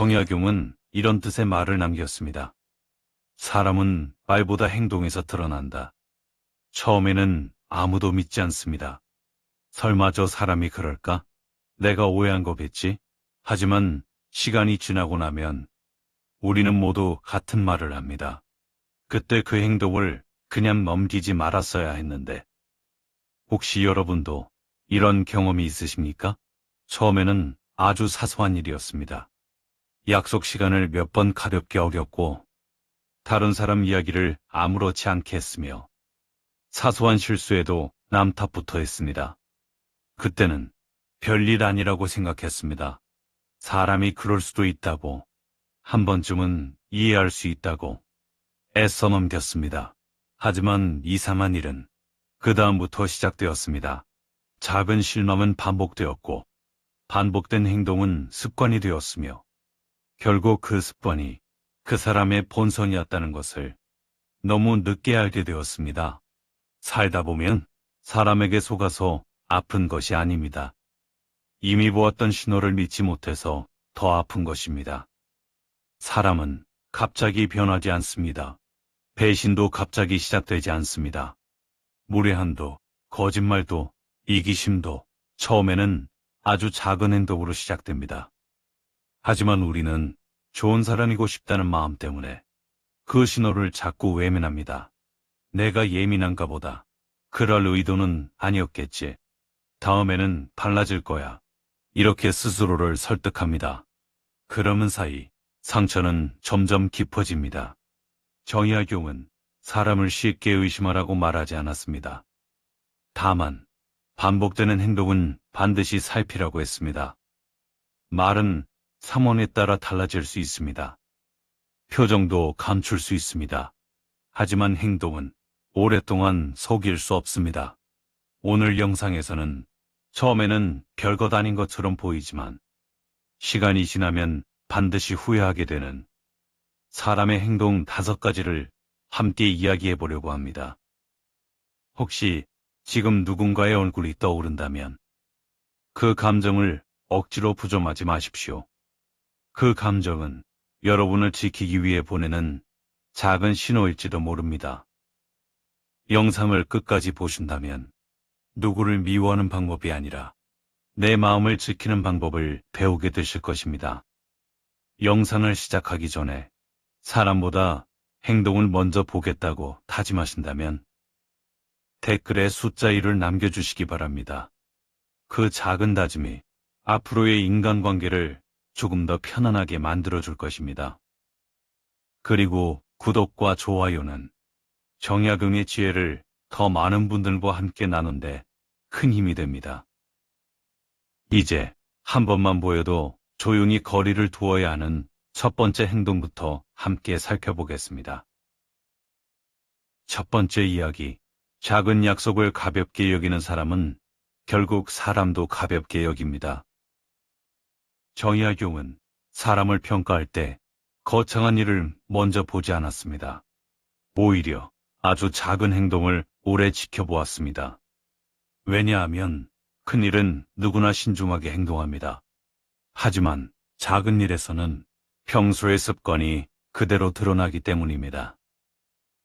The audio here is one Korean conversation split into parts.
정약용은 이런 뜻의 말을 남겼습니다. 사람은 말보다 행동에서 드러난다. 처음에는 아무도 믿지 않습니다. 설마 저 사람이 그럴까? 내가 오해한 거겠지? 하지만 시간이 지나고 나면 우리는 모두 같은 말을 합니다. 그때 그 행동을 그냥 넘기지 말았어야 했는데. 혹시 여러분도 이런 경험이 있으십니까? 처음에는 아주 사소한 일이었습니다. 약속 시간을 몇 번 가볍게 어겼고 다른 사람 이야기를 아무렇지 않게 했으며 사소한 실수에도 남 탓부터 했습니다. 그때는 별일 아니라고 생각했습니다. 사람이 그럴 수도 있다고, 한 번쯤은 이해할 수 있다고 애써 넘겼습니다. 하지만 이상한 일은 그 다음부터 시작되었습니다. 작은 실망은 반복되었고 반복된 행동은 습관이 되었으며 결국 그 습관이 그 사람의 본성이었다는 것을 너무 늦게 알게 되었습니다. 살다 보면 사람에게 속아서 아픈 것이 아닙니다. 이미 보았던 신호를 믿지 못해서 더 아픈 것입니다. 사람은 갑자기 변하지 않습니다. 배신도 갑자기 시작되지 않습니다. 무례함도, 거짓말도, 이기심도 처음에는 아주 작은 행동으로 시작됩니다. 하지만 우리는 좋은 사람이고 싶다는 마음 때문에 그 신호를 자꾸 외면합니다. 내가 예민한가 보다. 그럴 의도는 아니었겠지. 다음에는 달라질 거야. 이렇게 스스로를 설득합니다. 그러는 사이 상처는 점점 깊어집니다. 정약용은 사람을 쉽게 의심하라고 말하지 않았습니다. 다만 반복되는 행동은 반드시 살피라고 했습니다. 말은 상황에 따라 달라질 수 있습니다. 표정도 감출 수 있습니다. 하지만 행동은 오랫동안 속일 수 없습니다. 오늘 영상에서는 처음에는 별것 아닌 것처럼 보이지만 시간이 지나면 반드시 후회하게 되는 사람의 행동 5가지를 함께 이야기해 보려고 합니다. 혹시 지금 누군가의 얼굴이 떠오른다면 그 감정을 억지로 부정하지 마십시오. 그 감정은 여러분을 지키기 위해 보내는 작은 신호일지도 모릅니다. 영상을 끝까지 보신다면 누구를 미워하는 방법이 아니라 내 마음을 지키는 방법을 배우게 되실 것입니다. 영상을 시작하기 전에 사람보다 행동을 먼저 보겠다고 다짐하신다면 댓글에 숫자 1을 남겨주시기 바랍니다. 그 작은 다짐이 앞으로의 인간관계를 조금 더 편안하게 만들어줄 것입니다. 그리고 구독과 좋아요는 정약용의 지혜를 더 많은 분들과 함께 나눈데 큰 힘이 됩니다. 이제 한 번만 보여도 조용히 거리를 두어야 하는 첫 번째 행동부터 함께 살펴보겠습니다. 첫 번째 이야기, 작은 약속을 가볍게 여기는 사람은 결국 사람도 가볍게 여깁니다. 정약용은 사람을 평가할 때 거창한 일을 먼저 보지 않았습니다. 오히려 아주 작은 행동을 오래 지켜보았습니다. 왜냐하면 큰 일은 누구나 신중하게 행동합니다. 하지만 작은 일에서는 평소의 습관이 그대로 드러나기 때문입니다.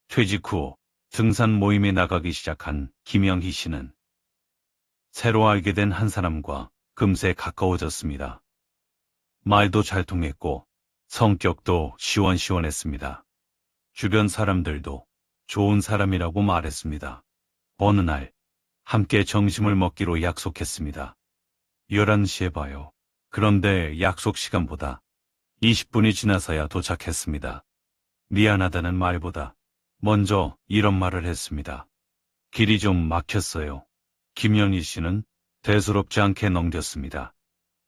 퇴직 후 등산 모임에 나가기 시작한 김영희 씨는 새로 알게 된 한 사람과 금세 가까워졌습니다. 말도 잘 통했고 성격도 시원시원했습니다. 주변 사람들도 좋은 사람이라고 말했습니다. 어느 날 함께 점심을 먹기로 약속했습니다. 11시에 봐요. 그런데 약속 시간보다 20분이 지나서야 도착했습니다. 미안하다는 말보다 먼저 이런 말을 했습니다. 길이 좀 막혔어요. 김영희 씨는 대수롭지 않게 넘겼습니다.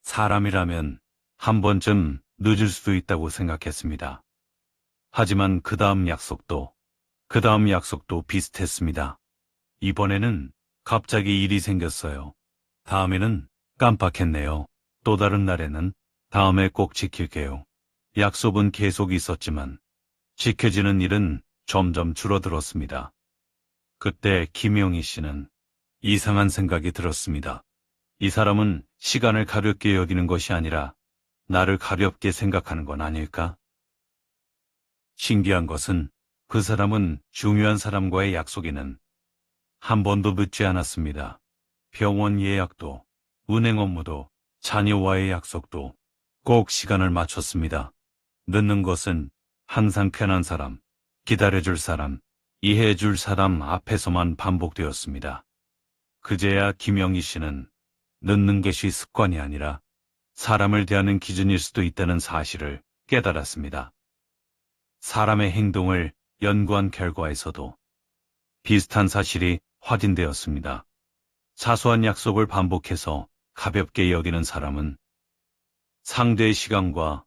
사람이라면 한 번쯤 늦을 수도 있다고 생각했습니다. 하지만 그 다음 약속도 비슷했습니다. 이번에는 갑자기 일이 생겼어요. 다음에는 깜빡했네요. 또 다른 날에는 다음에 꼭 지킬게요. 약속은 계속 있었지만 지켜지는 일은 점점 줄어들었습니다. 그때 김영희 씨는 이상한 생각이 들었습니다. 이 사람은 시간을 가볍게 여기는 것이 아니라 나를 가볍게 생각하는 건 아닐까? 신기한 것은 그 사람은 중요한 사람과의 약속에는 한 번도 늦지 않았습니다. 병원 예약도, 은행 업무도, 자녀와의 약속도 꼭 시간을 맞췄습니다. 늦는 것은 항상 편한 사람, 기다려줄 사람, 이해해줄 사람 앞에서만 반복되었습니다. 그제야 김영희 씨는 늦는 것이 습관이 아니라 사람을 대하는 기준일 수도 있다는 사실을 깨달았습니다. 사람의 행동을 연구한 결과에서도 비슷한 사실이 확인되었습니다. 사소한 약속을 반복해서 가볍게 여기는 사람은 상대의 시간과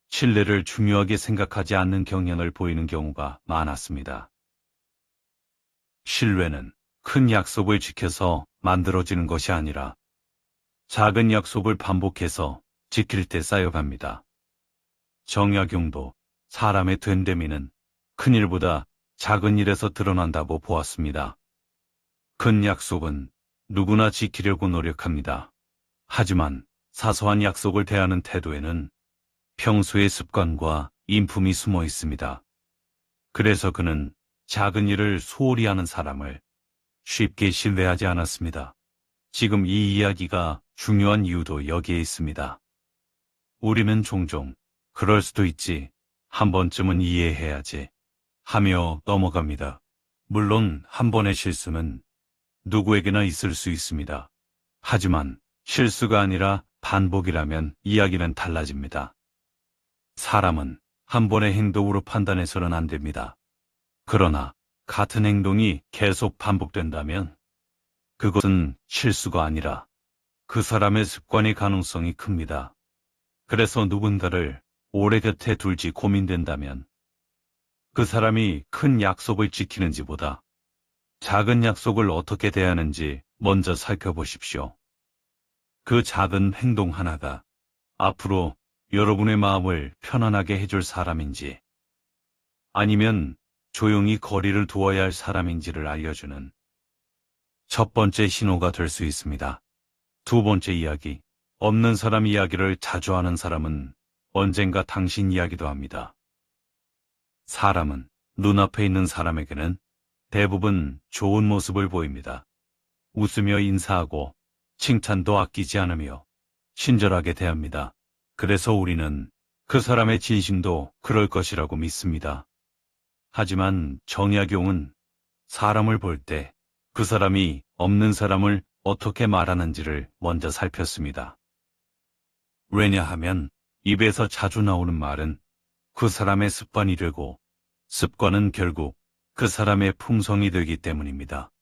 신뢰를 중요하게 생각하지 않는 경향을 보이는 경우가 많았습니다. 신뢰는 큰 약속을 지켜서 만들어지는 것이 아니라 작은 약속을 반복해서 지킬 때 쌓여갑니다. 정약용도 사람의 됨됨이는 큰 일보다 작은 일에서 드러난다고 보았습니다. 큰 약속은 누구나 지키려고 노력합니다. 하지만 사소한 약속을 대하는 태도에는 평소의 습관과 인품이 숨어 있습니다. 그래서 그는 작은 일을 소홀히 하는 사람을 쉽게 신뢰하지 않았습니다. 지금 이 이야기가 중요한 이유도 여기에 있습니다. 우리는 종종 그럴 수도 있지, 한 번쯤은 이해해야지 하며 넘어갑니다. 물론 한 번의 실수는 누구에게나 있을 수 있습니다. 하지만 실수가 아니라 반복이라면 이야기는 달라집니다. 사람은 한 번의 행동으로 판단해서는 안 됩니다. 그러나 같은 행동이 계속 반복된다면 그것은 실수가 아니라 그 사람의 습관의 가능성이 큽니다. 그래서 누군가를 오래 곁에 둘지 고민된다면 그 사람이 큰 약속을 지키는지보다 작은 약속을 어떻게 대하는지 먼저 살펴보십시오. 그 작은 행동 하나가 앞으로 여러분의 마음을 편안하게 해줄 사람인지 아니면 조용히 거리를 두어야 할 사람인지를 알려주는 첫 번째 신호가 될 수 있습니다. 두 번째 이야기. 없는 사람 이야기를 자주 하는 사람은 언젠가 당신 이야기도 합니다. 사람은 눈앞에 있는 사람에게는 대부분 좋은 모습을 보입니다. 웃으며 인사하고 칭찬도 아끼지 않으며 친절하게 대합니다. 그래서 우리는 그 사람의 진심도 그럴 것이라고 믿습니다. 하지만 정약용은 사람을 볼 때 그 사람이 없는 사람을 어떻게 말하는지를 먼저 살폈습니다. 왜냐하면 입에서 자주 나오는 말은 그 사람의 습관이 되고 습관은 결국 그 사람의 품성이 되기 때문입니다.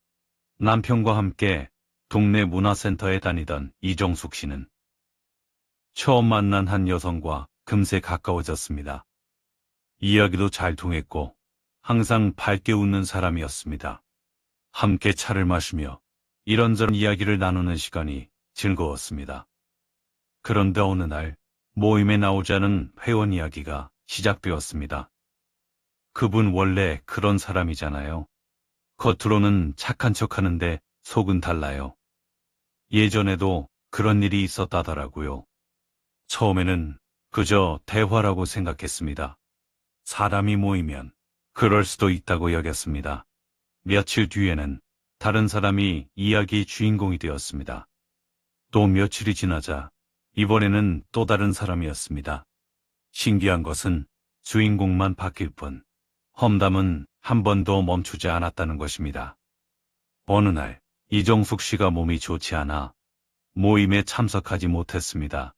남편과 함께 동네 문화센터에 다니던 이정숙 씨는 처음 만난 한 여성과 금세 가까워졌습니다. 이야기도 잘 통했고 항상 밝게 웃는 사람이었습니다. 함께 차를 마시며 이런저런 이야기를 나누는 시간이 즐거웠습니다. 그런데 어느 날 모임에 나오지 않은 회원 이야기가 시작되었습니다. 그분 원래 그런 사람이잖아요. 겉으로는 착한 척하는데 속은 달라요. 예전에도 그런 일이 있었다더라고요. 처음에는 그저 대화라고 생각했습니다. 사람이 모이면 그럴 수도 있다고 여겼습니다. 며칠 뒤에는 다른 사람이 이야기의 주인공이 되었습니다. 또 며칠이 지나자 이번에는 또 다른 사람이었습니다. 신기한 것은 주인공만 바뀔 뿐 험담은 한 번도 멈추지 않았다는 것입니다. 어느 날 이정숙 씨가 몸이 좋지 않아 모임에 참석하지 못했습니다.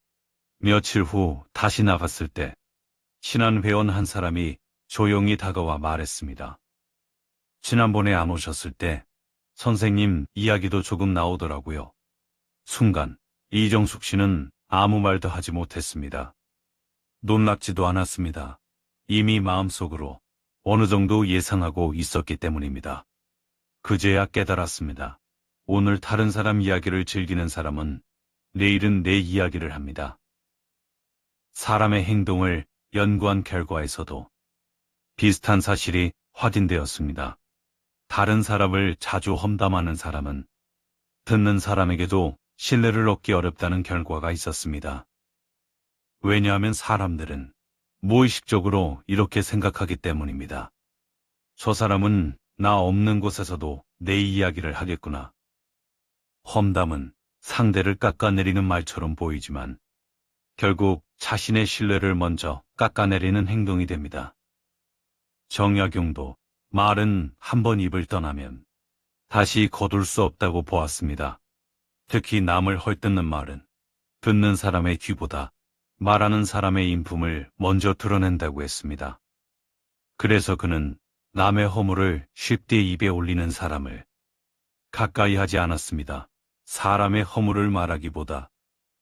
며칠 후 다시 나갔을 때 친한 회원 한 사람이 조용히 다가와 말했습니다. 지난번에 안 오셨을 때 선생님 이야기도 조금 나오더라고요. 순간 이정숙 씨는 아무 말도 하지 못했습니다. 놀랍지도 않았습니다. 이미 마음속으로 어느 정도 예상하고 있었기 때문입니다. 그제야 깨달았습니다. 오늘 다른 사람 이야기를 즐기는 사람은 내일은 내 이야기를 합니다. 사람의 행동을 연구한 결과에서도 비슷한 사실이 확인되었습니다. 다른 사람을 자주 험담하는 사람은 듣는 사람에게도 신뢰를 얻기 어렵다는 결과가 있었습니다. 왜냐하면 사람들은 무의식적으로 이렇게 생각하기 때문입니다. 저 사람은 나 없는 곳에서도 내 이야기를 하겠구나. 험담은 상대를 깎아내리는 말처럼 보이지만 결국 자신의 신뢰를 먼저 깎아내리는 행동이 됩니다. 정약용도 말은 한 번 입을 떠나면 다시 거둘 수 없다고 보았습니다. 특히 남을 헐뜯는 말은 듣는 사람의 귀보다 말하는 사람의 인품을 먼저 드러낸다고 했습니다. 그래서 그는 남의 허물을 쉽게 입에 올리는 사람을 가까이 하지 않았습니다. 사람의 허물을 말하기보다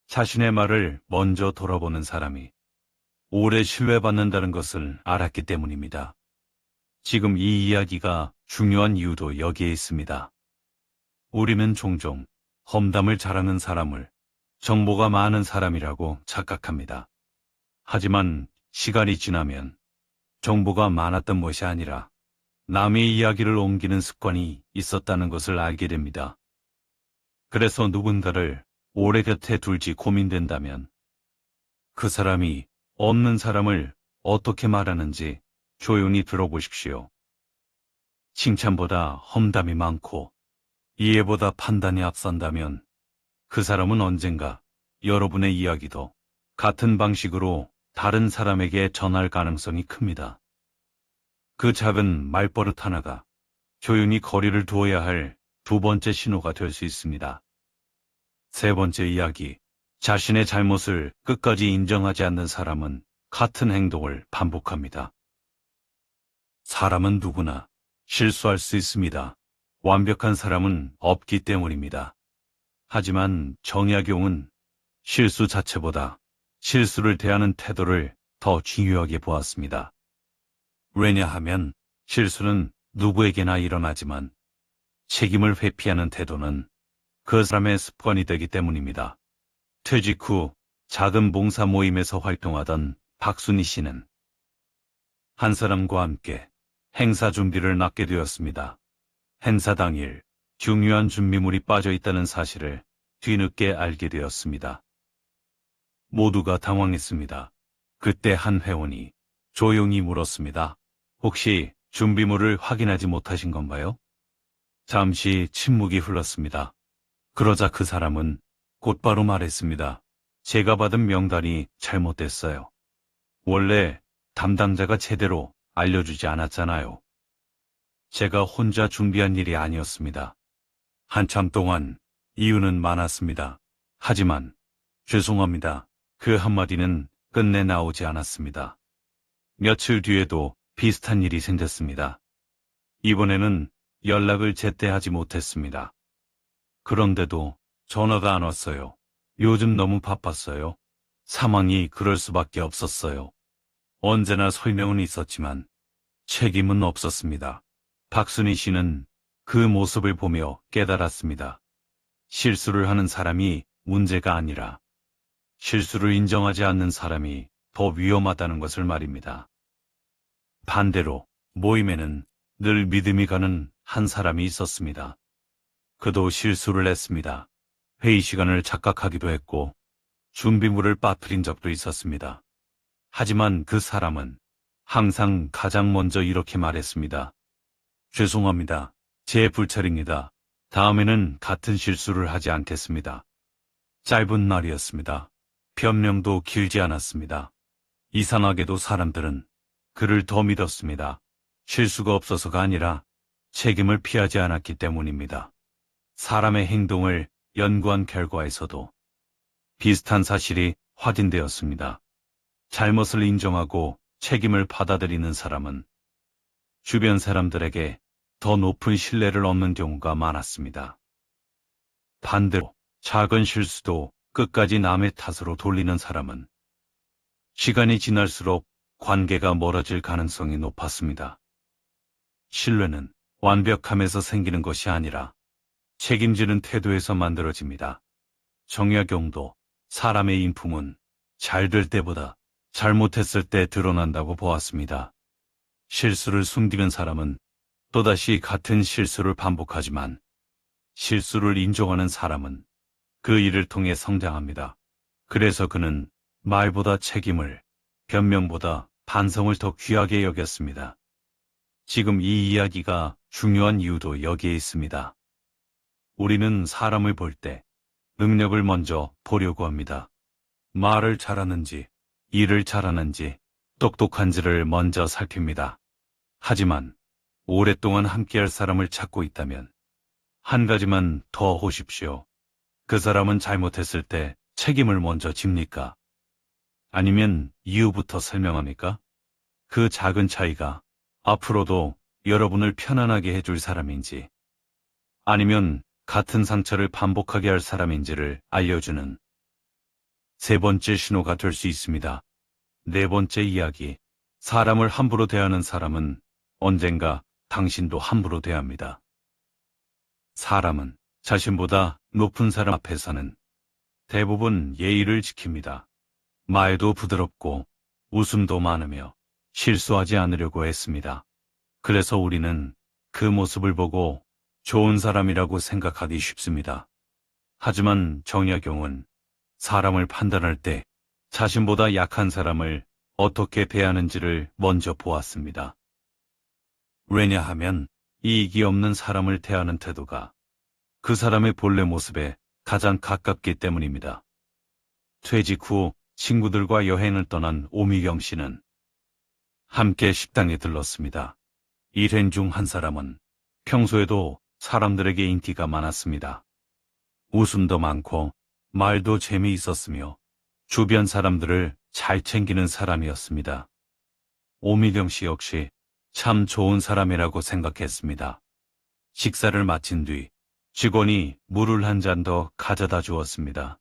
자신의 말을 먼저 돌아보는 사람이 오래 신뢰받는다는 것을 알았기 때문입니다. 지금 이 이야기가 중요한 이유도 여기에 있습니다. 우리는 종종 험담을 잘하는 사람을 정보가 많은 사람이라고 착각합니다. 하지만 시간이 지나면 정보가 많았던 것이 아니라 남의 이야기를 옮기는 습관이 있었다는 것을 알게 됩니다. 그래서 누군가를 오래 곁에 둘지 고민된다면 그 사람이 없는 사람을 어떻게 말하는지 조용히 들어보십시오. 칭찬보다 험담이 많고 이해보다 판단이 앞선다면 그 사람은 언젠가 여러분의 이야기도 같은 방식으로 다른 사람에게 전할 가능성이 큽니다. 그 작은 말버릇 하나가 조용히 거리를 두어야 할 두 번째 신호가 될 수 있습니다. 세 번째 이야기, 자신의 잘못을 끝까지 인정하지 않는 사람은 같은 행동을 반복합니다. 사람은 누구나 실수할 수 있습니다. 완벽한 사람은 없기 때문입니다. 하지만 정약용은 실수 자체보다 실수를 대하는 태도를 더 중요하게 보았습니다. 왜냐하면 실수는 누구에게나 일어나지만 책임을 회피하는 태도는 그 사람의 습관이 되기 때문입니다. 퇴직 후 작은 봉사 모임에서 활동하던 박순희 씨는 한 사람과 함께 행사 준비를 맡게 되었습니다. 행사 당일 중요한 준비물이 빠져 있다는 사실을 뒤늦게 알게 되었습니다. 모두가 당황했습니다. 그때 한 회원이 조용히 물었습니다. 혹시 준비물을 확인하지 못하신 건가요? 잠시 침묵이 흘렀습니다. 그러자 그 사람은 곧바로 말했습니다. 제가 받은 명단이 잘못됐어요. 원래 담당자가 제대로 알려주지 않았잖아요. 제가 혼자 준비한 일이 아니었습니다. 한참 동안 이유는 많았습니다. 하지만 죄송합니다. 그 한마디는 끝내 나오지 않았습니다. 며칠 뒤에도 비슷한 일이 생겼습니다. 이번에는 연락을 제때 하지 못했습니다. 그런데도 전화가 안 왔어요. 요즘 너무 바빴어요. 상황이 그럴 수밖에 없었어요. 언제나 설명은 있었지만 책임은 없었습니다. 박순희 씨는 그 모습을 보며 깨달았습니다. 실수를 하는 사람이 문제가 아니라 실수를 인정하지 않는 사람이 더 위험하다는 것을 말입니다. 반대로 모임에는 늘 믿음이 가는 한 사람이 있었습니다. 그도 실수를 했습니다. 회의 시간을 착각하기도 했고 준비물을 빠뜨린 적도 있었습니다. 하지만 그 사람은 항상 가장 먼저 이렇게 말했습니다. 죄송합니다. 제 불찰입니다. 다음에는 같은 실수를 하지 않겠습니다. 짧은 말이었습니다. 변명도 길지 않았습니다. 이상하게도 사람들은 그를 더 믿었습니다. 실수가 없어서가 아니라 책임을 피하지 않았기 때문입니다. 사람의 행동을 연구한 결과에서도 비슷한 사실이 확인되었습니다. 잘못을 인정하고 책임을 받아들이는 사람은 주변 사람들에게 더 높은 신뢰를 얻는 경우가 많았습니다. 반대로 작은 실수도 끝까지 남의 탓으로 돌리는 사람은 시간이 지날수록 관계가 멀어질 가능성이 높았습니다. 신뢰는 완벽함에서 생기는 것이 아니라 책임지는 태도에서 만들어집니다. 정약용도 사람의 인품은 잘 될 때보다 잘못했을 때 드러난다고 보았습니다. 실수를 숨기는 사람은 또다시 같은 실수를 반복하지만 실수를 인정하는 사람은 그 일을 통해 성장합니다. 그래서 그는 말보다 책임을, 변명보다 반성을 더 귀하게 여겼습니다. 지금 이 이야기가 중요한 이유도 여기에 있습니다. 우리는 사람을 볼 때 능력을 먼저 보려고 합니다. 말을 잘하는지, 일을 잘하는지, 똑똑한지를 먼저 살핍니다. 하지만 오랫동안 함께할 사람을 찾고 있다면 한 가지만 더 보십시오. 그 사람은 잘못했을 때 책임을 먼저 집니까? 아니면 이유부터 설명합니까? 그 작은 차이가 앞으로도 여러분을 편안하게 해줄 사람인지, 아니면 같은 상처를 반복하게 할 사람인지를 알려주는 세 번째 신호가 될 수 있습니다. 네 번째 이야기. 사람을 함부로 대하는 사람은 언젠가 당신도 함부로 대합니다. 사람은 자신보다 높은 사람 앞에서는 대부분 예의를 지킵니다. 말도 부드럽고 웃음도 많으며 실수하지 않으려고 했습니다. 그래서 우리는 그 모습을 보고 좋은 사람이라고 생각하기 쉽습니다. 하지만 정약용은 사람을 판단할 때 자신보다 약한 사람을 어떻게 대하는지를 먼저 보았습니다. 왜냐하면 이익이 없는 사람을 대하는 태도가 그 사람의 본래 모습에 가장 가깝기 때문입니다. 퇴직 후 친구들과 여행을 떠난 오미경 씨는 함께 식당에 들렀습니다. 일행 중 한 사람은 평소에도 사람들에게 인기가 많았습니다. 웃음도 많고 말도 재미있었으며 주변 사람들을 잘 챙기는 사람이었습니다. 오미경 씨 역시 참 좋은 사람이라고 생각했습니다. 식사를 마친 뒤 직원이 물을 한 잔 더 가져다 주었습니다.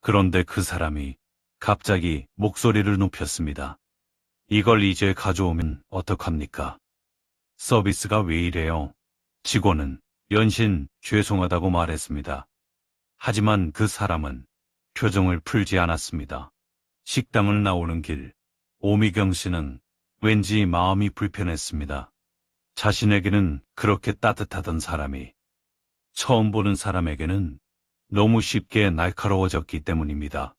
그런데 그 사람이 갑자기 목소리를 높였습니다. 이걸 이제 가져오면 어떡합니까? 서비스가 왜 이래요? 직원은 연신 죄송하다고 말했습니다. 하지만 그 사람은 표정을 풀지 않았습니다. 식당을 나오는 길, 오미경 씨는 왠지 마음이 불편했습니다. 자신에게는 그렇게 따뜻하던 사람이 처음 보는 사람에게는 너무 쉽게 날카로워졌기 때문입니다.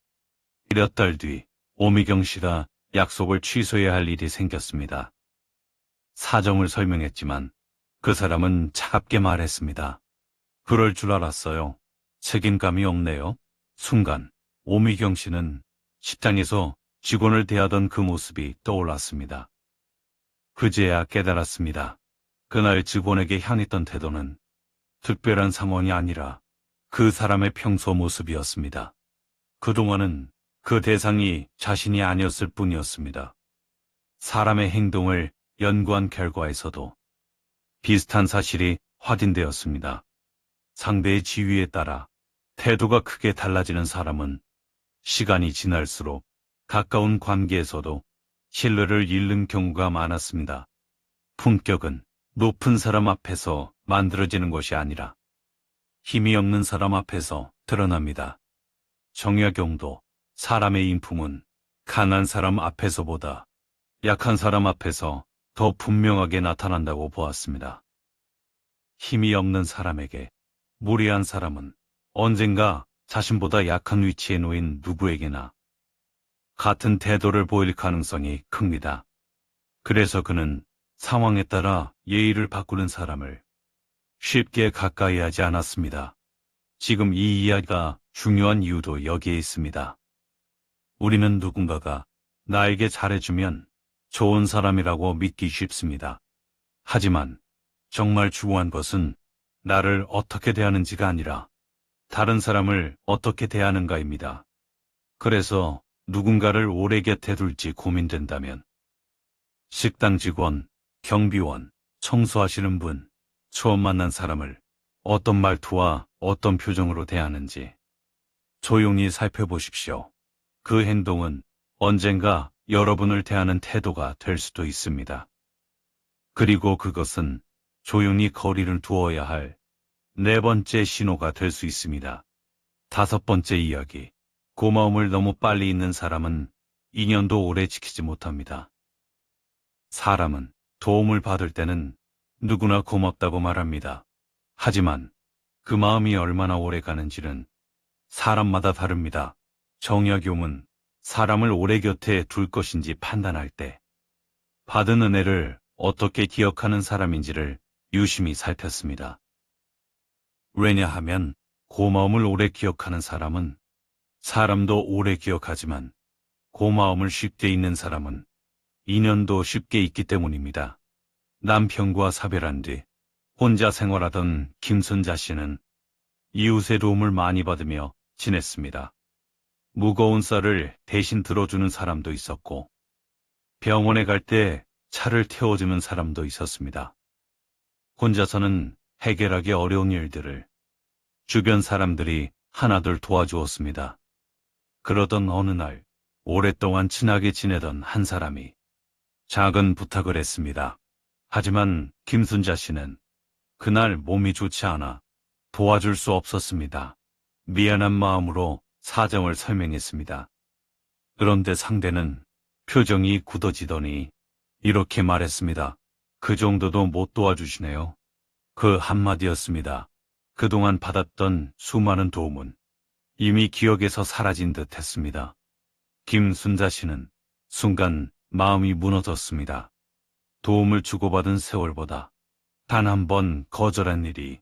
몇 달 뒤 오미경 씨가 약속을 취소해야 할 일이 생겼습니다. 사정을 설명했지만 그 사람은 차갑게 말했습니다. 그럴 줄 알았어요. 책임감이 없네요. 순간 오미경 씨는 식당에서 직원을 대하던 그 모습이 떠올랐습니다. 그제야 깨달았습니다. 그날 직원에게 향했던 태도는 특별한 상황이 아니라 그 사람의 평소 모습이었습니다. 그동안은 그 대상이 자신이 아니었을 뿐이었습니다. 사람의 행동을 연구한 결과에서도 비슷한 사실이 확인되었습니다. 상대의 지위에 따라 태도가 크게 달라지는 사람은 시간이 지날수록 가까운 관계에서도 신뢰를 잃는 경우가 많았습니다. 품격은 높은 사람 앞에서 만들어지는 것이 아니라 힘이 없는 사람 앞에서 드러납니다. 정약용도 사람의 인품은 강한 사람 앞에서보다 약한 사람 앞에서 더 분명하게 나타난다고 보았습니다. 힘이 없는 사람에게 무례한 사람은 언젠가 자신보다 약한 위치에 놓인 누구에게나 같은 태도를 보일 가능성이 큽니다. 그래서 그는 상황에 따라 예의를 바꾸는 사람을 쉽게 가까이 하지 않았습니다. 지금 이 이야기가 중요한 이유도 여기에 있습니다. 우리는 누군가가 나에게 잘해주면 좋은 사람이라고 믿기 쉽습니다. 하지만 정말 중요한 것은 나를 어떻게 대하는지가 아니라 다른 사람을 어떻게 대하는가입니다. 그래서 누군가를 오래 곁에 둘지 고민된다면 식당 직원, 경비원, 청소하시는 분, 처음 만난 사람을 어떤 말투와 어떤 표정으로 대하는지 조용히 살펴보십시오. 그 행동은 언젠가 여러분을 대하는 태도가 될 수도 있습니다. 그리고 그것은 조용히 거리를 두어야 할 네 번째 신호가 될 수 있습니다. 다섯 번째 이야기. 고마움을 너무 빨리 잊는 사람은 인연도 오래 지키지 못합니다. 사람은 도움을 받을 때는 누구나 고맙다고 말합니다. 하지만 그 마음이 얼마나 오래 가는지는 사람마다 다릅니다. 정약용은 사람을 오래 곁에 둘 것인지 판단할 때 받은 은혜를 어떻게 기억하는 사람인지를 유심히 살폈습니다. 왜냐하면 고마움을 오래 기억하는 사람은 사람도 오래 기억하지만 고마움을 쉽게 잊는 사람은 인연도 쉽게 잊기 때문입니다. 남편과 사별한 뒤 혼자 생활하던 김순자 씨는 이웃의 도움을 많이 받으며 지냈습니다. 무거운 쌀을 대신 들어주는 사람도 있었고 병원에 갈 때 차를 태워주는 사람도 있었습니다. 혼자서는 해결하기 어려운 일들을 주변 사람들이 하나둘 도와주었습니다. 그러던 어느 날 오랫동안 친하게 지내던 한 사람이 작은 부탁을 했습니다. 하지만 김순자 씨는 그날 몸이 좋지 않아 도와줄 수 없었습니다. 미안한 마음으로 사정을 설명했습니다. 그런데 상대는 표정이 굳어지더니 이렇게 말했습니다. 그 정도도 못 도와주시네요. 그 한마디였습니다. 그동안 받았던 수많은 도움은 이미 기억에서 사라진 듯 했습니다. 김순자 씨는 순간 마음이 무너졌습니다. 도움을 주고받은 세월보다 단 한 번 거절한 일이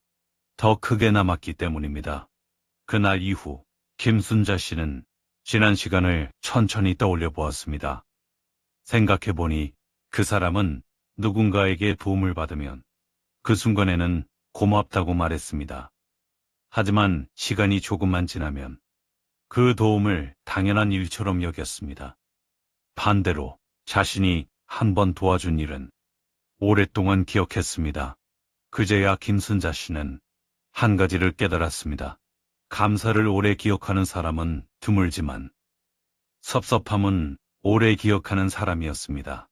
더 크게 남았기 때문입니다. 그날 이후 김순자 씨는 지난 시간을 천천히 떠올려 보았습니다. 생각해보니 그 사람은 누군가에게 도움을 받으면 그 순간에는 고맙다고 말했습니다. 하지만 시간이 조금만 지나면 그 도움을 당연한 일처럼 여겼습니다. 반대로 자신이 한 번 도와준 일은 오랫동안 기억했습니다. 그제야 김순자 씨는 한 가지를 깨달았습니다. 감사를 오래 기억하는 사람은 드물지만 섭섭함은 오래 기억하는 사람이었습니다.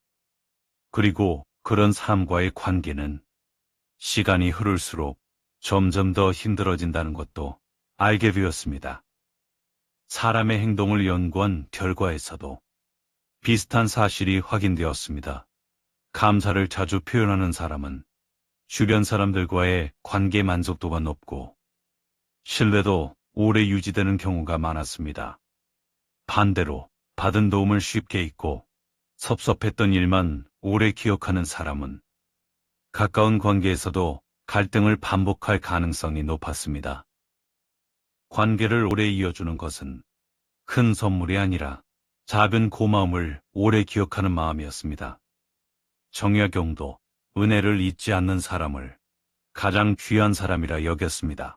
그리고 그런 사람과의 관계는 시간이 흐를수록 점점 더 힘들어진다는 것도 알게 되었습니다. 사람의 행동을 연구한 결과에서도 비슷한 사실이 확인되었습니다. 감사를 자주 표현하는 사람은 주변 사람들과의 관계 만족도가 높고 신뢰도 오래 유지되는 경우가 많았습니다. 반대로 받은 도움을 쉽게 잊고 섭섭했던 일만 오래 기억하는 사람은 가까운 관계에서도 갈등을 반복할 가능성이 높았습니다. 관계를 오래 이어주는 것은 큰 선물이 아니라 작은 고마움을 오래 기억하는 마음이었습니다. 정약용도 은혜를 잊지 않는 사람을 가장 귀한 사람이라 여겼습니다.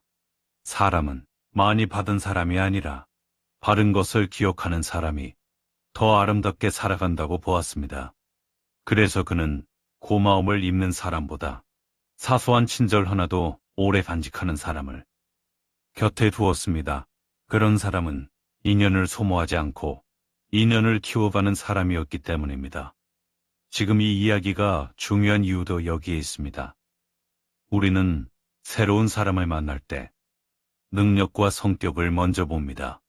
사람은 많이 받은 사람이 아니라 바른 것을 기억하는 사람이 더 아름답게 살아간다고 보았습니다. 그래서 그는 고마움을 입는 사람보다 사소한 친절 하나도 오래 간직하는 사람을 곁에 두었습니다. 그런 사람은 인연을 소모하지 않고 인연을 키워가는 사람이었기 때문입니다. 지금 이 이야기가 중요한 이유도 여기에 있습니다. 우리는 새로운 사람을 만날 때 능력과 성격을 먼저 봅니다.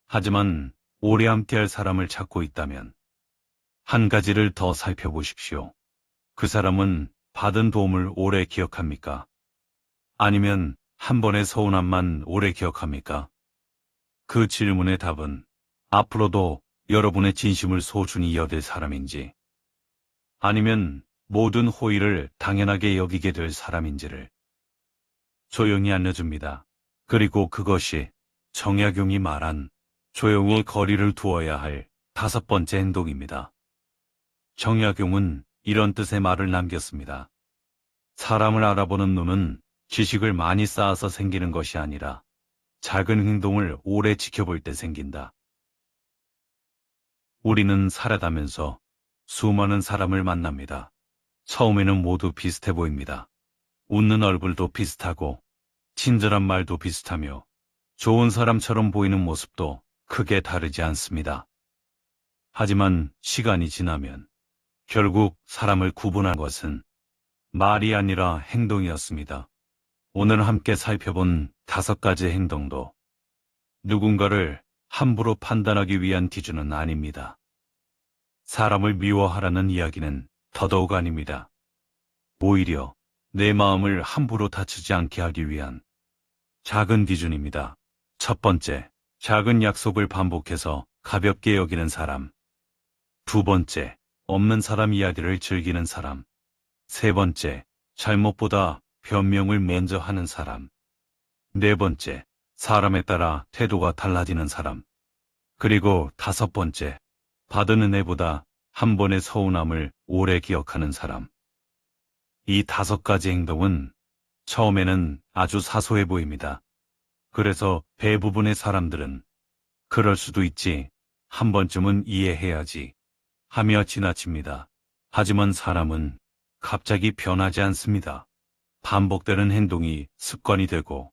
하지만 오래 함께할 사람을 찾고 있다면 한 가지를 더 살펴보십시오. 그 사람은 받은 도움을 오래 기억합니까? 아니면 한 번의 서운함만 오래 기억합니까? 그 질문의 답은 앞으로도 여러분의 진심을 소중히 여길 사람인지 아니면 모든 호의를 당연하게 여기게 될 사람인지를 조용히 알려줍니다. 그리고 그것이 정약용이 말한 조용히 거리를 두어야 할 5번째 행동입니다. 정약용은 이런 뜻의 말을 남겼습니다. 사람을 알아보는 눈은 지식을 많이 쌓아서 생기는 것이 아니라 작은 행동을 오래 지켜볼 때 생긴다. 우리는 살아가면서 수많은 사람을 만납니다. 처음에는 모두 비슷해 보입니다. 웃는 얼굴도 비슷하고 친절한 말도 비슷하며 좋은 사람처럼 보이는 모습도 크게 다르지 않습니다. 하지만 시간이 지나면 결국 사람을 구분한 것은 말이 아니라 행동이었습니다. 오늘 함께 살펴본 5가지 행동도 누군가를 함부로 판단하기 위한 기준은 아닙니다. 사람을 미워하라는 이야기는 더더욱 아닙니다. 오히려 내 마음을 함부로 다치지 않게 하기 위한 작은 기준입니다. 첫 번째, 작은 약속을 반복해서 가볍게 여기는 사람. 두 번째, 없는 사람 이야기를 즐기는 사람. 세 번째, 잘못보다 변명을 먼저 하는 사람. 네 번째, 사람에 따라 태도가 달라지는 사람. 그리고 다섯 번째, 받은 은혜보다 한 번의 서운함을 오래 기억하는 사람. 이 다섯 가지 행동은 처음에는 아주 사소해 보입니다. 그래서 대부분의 사람들은 그럴 수도 있지, 한 번쯤은 이해해야지 하며 지나칩니다. 하지만 사람은 갑자기 변하지 않습니다. 반복되는 행동이 습관이 되고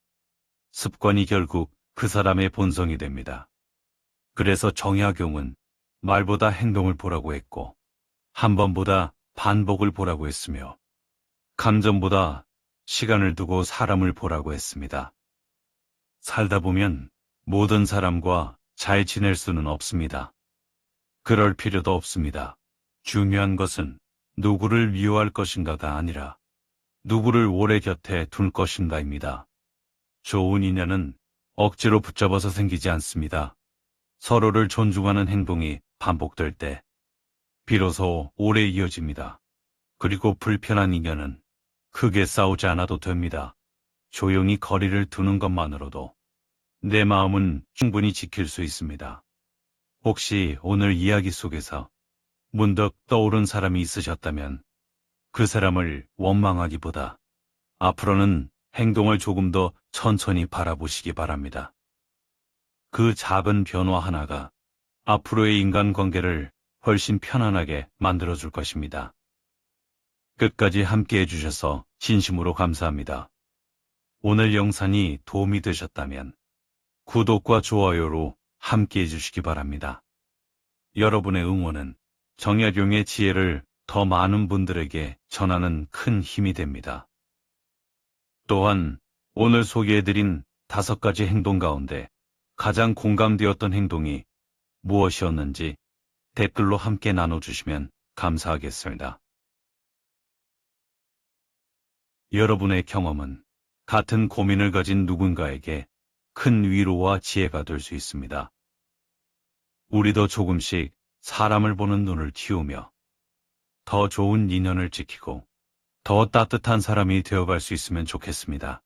습관이 결국 그 사람의 본성이 됩니다. 그래서 정약용은 말보다 행동을 보라고 했고 한 번보다 반복을 보라고 했으며 감정보다 시간을 두고 사람을 보라고 했습니다. 살다 보면 모든 사람과 잘 지낼 수는 없습니다. 그럴 필요도 없습니다. 중요한 것은 누구를 미워할 것인가가 아니라 누구를 오래 곁에 둘 것인가입니다. 좋은 인연은 억지로 붙잡아서 생기지 않습니다. 서로를 존중하는 행동이 반복될 때 비로소 오래 이어집니다. 그리고 불편한 인연은 크게 싸우지 않아도 됩니다. 조용히 거리를 두는 것만으로도 내 마음은 충분히 지킬 수 있습니다. 혹시 오늘 이야기 속에서 문득 떠오른 사람이 있으셨다면 그 사람을 원망하기보다 앞으로는 행동을 조금 더 천천히 바라보시기 바랍니다. 그 작은 변화 하나가 앞으로의 인간관계를 훨씬 편안하게 만들어줄 것입니다. 끝까지 함께 해주셔서 진심으로 감사합니다. 오늘 영상이 도움이 되셨다면 구독과 좋아요로 함께 해주시기 바랍니다. 여러분의 응원은 정약용의 지혜를 더 많은 분들에게 전하는 큰 힘이 됩니다. 또한 오늘 소개해드린 5가지 행동 가운데 가장 공감되었던 행동이 무엇이었는지 댓글로 함께 나눠주시면 감사하겠습니다. 여러분의 경험은 같은 고민을 가진 누군가에게 큰 위로와 지혜가 될 수 있습니다. 우리도 조금씩 사람을 보는 눈을 키우며 더 좋은 인연을 지키고 더 따뜻한 사람이 되어갈 수 있으면 좋겠습니다.